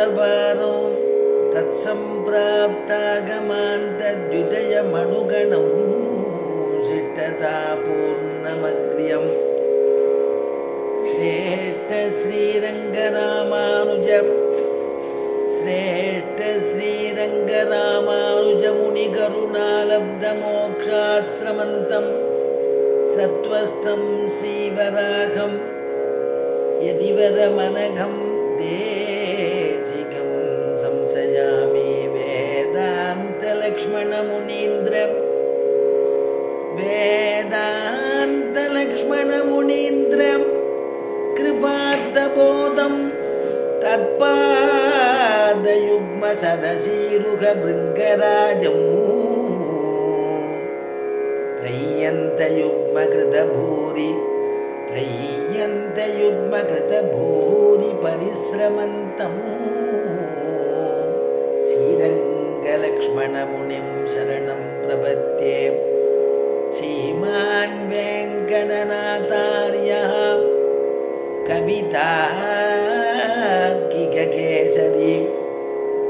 பார்வாரோ தத் சம்பிராப்தாகமாந்தத்யுதயமனுகணம் சிட்டதா பூர்ணமக்ரியம் ஸ்ரேஷ்ட ஸ்ரீரங்கராமானுஜம் श्रेष्ठ श्रीरङ्गरामानुजमुनिकरुणालब्धमोक्षाश्रमन्तं सत्त्वस्थं श्रीवराहं यदिवरमनघं देशिकं संशयामि वेदान्तलक्ष्मणमुनीन्द्रं कृपार्थबोधं तत्पादयुग्मसरसीरुहभृङ्गराजं त्रय्यन्तयुग्मकृतभूरि परिश्रमन्तं श्रीरङ्गलक्ष्मणमुनिं शरणं प्रपद्ये श्रीमान् वेङ्कटनाथार्यः कवितार्किककेसरी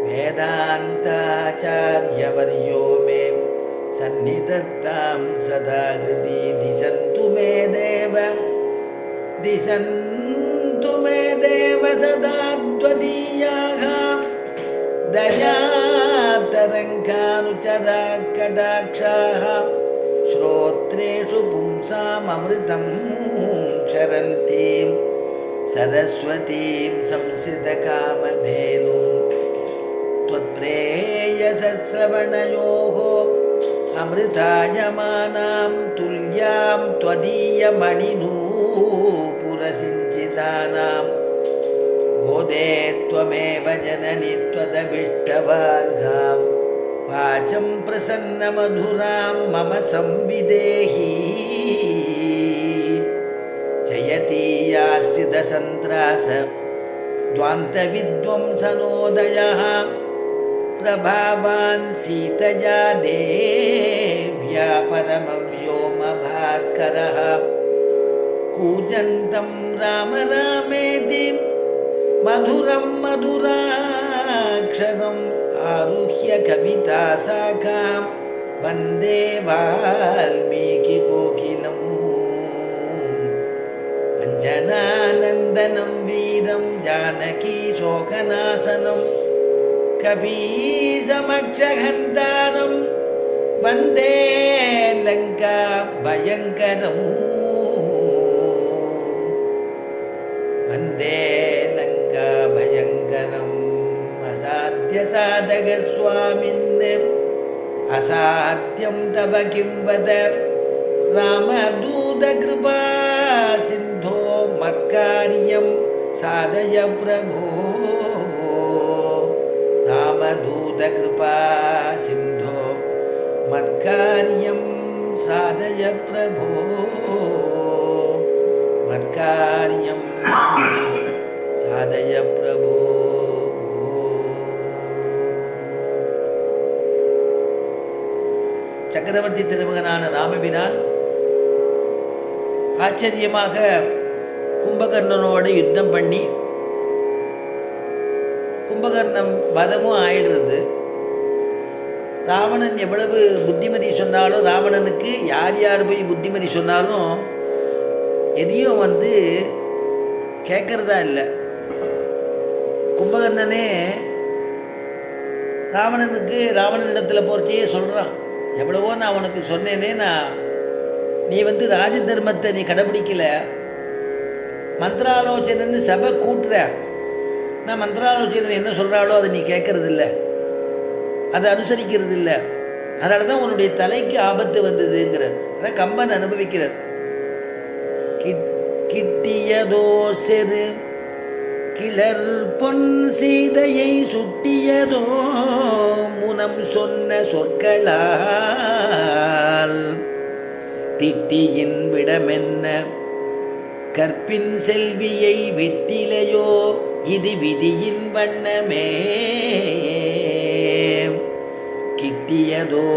वेदान्ताचार्यवर्यो मे सन्निधत्तां सदा हृदि दिशन्तु मे देव सदा त्वदीयाः दयातरङ्गानुचरा कटाक्षाः श्रोत्रेषु पुंसाममृतं क्षरन्तीं सरस्वतीं संसितकामधेनुं त्वत्प्रेयसश्रवणयोः अमृतायमानां तुल्यां त्वदीयमणिनूपुरसिञ्चितानां गोदे त्वमेव जननि त्वदभिष्टवार्हां वाचं प्रसन्नमधुरां मम संविदेहि जयतीयाश्रितसन्त्रास द्वान्तविद्वंसनोदयः प्रभावान् सीतया देव्या परमव्योमभास्करः कूजन्तं राम रामेति मधुरं मधुराक्षरम् आरुह्य कविताशाखां वन्दे वाल्मीकिकोकिलम् अञ्जनानन्दनं वीरं जानकीशोकनाशनं कपीशमक्षहन्तारं वन्दे लङ्काभयङ्करम् वन्दे लङ्काभयङ्करम् असाध्यसाधकस्वामिन् असाध्यं तव किं वद रामदूतकृपा सिन्धो मत्कार्यं साधय प्रभो रामदूतकृपा सिन्धो मत्कार्यं साधय प्रभो मत्कार्यं साधय प्रभो. சக்கரவர்த்தி திருமகனான ராமபிரான் ஆச்சரியமாக கும்பகர்ணனோடு யுத்தம் பண்ணி கும்பகர்ணம் வதமும் ஆயிடுறது. ராவணன் எவ்வளவு புத்திமதி சொன்னாலும் ராவணனுக்கு யார் யார் போய் புத்திமதி சொன்னாலும் எதையும் கேட்கறதா இல்லை. கும்பகர்ணனே ராவணனிடத்தில் போகிறச்சே சொல்கிறான், எவ்வளவோ நான் உனக்கு சொன்னேனே, நீ ராஜ தர்மத்தை நீ கடைபிடிக்கலை, மந்திராலோசனைன்னு சபை கூட்டுற, நான் மந்திராலோசனை என்ன சொல்கிறாளோ அதை நீ கேட்கறதில்ல, அதை அனுசரிக்கிறது இல்லை, அதனால தான் உன்னுடைய தலைக்கு ஆபத்து வந்ததுங்கிறார். அதான் கம்பன் அனுபவிக்கிறார். கிட்டியதோ செரு கிளர் பொன் சீதையை சுட்டியதோ முனம் சொன்ன சொற்களால் திட்டியின் விடமென்ன கற்பின் செல்வியை விட்டிலையோ இது விதியின் வண்ணமே. கிட்டியதோ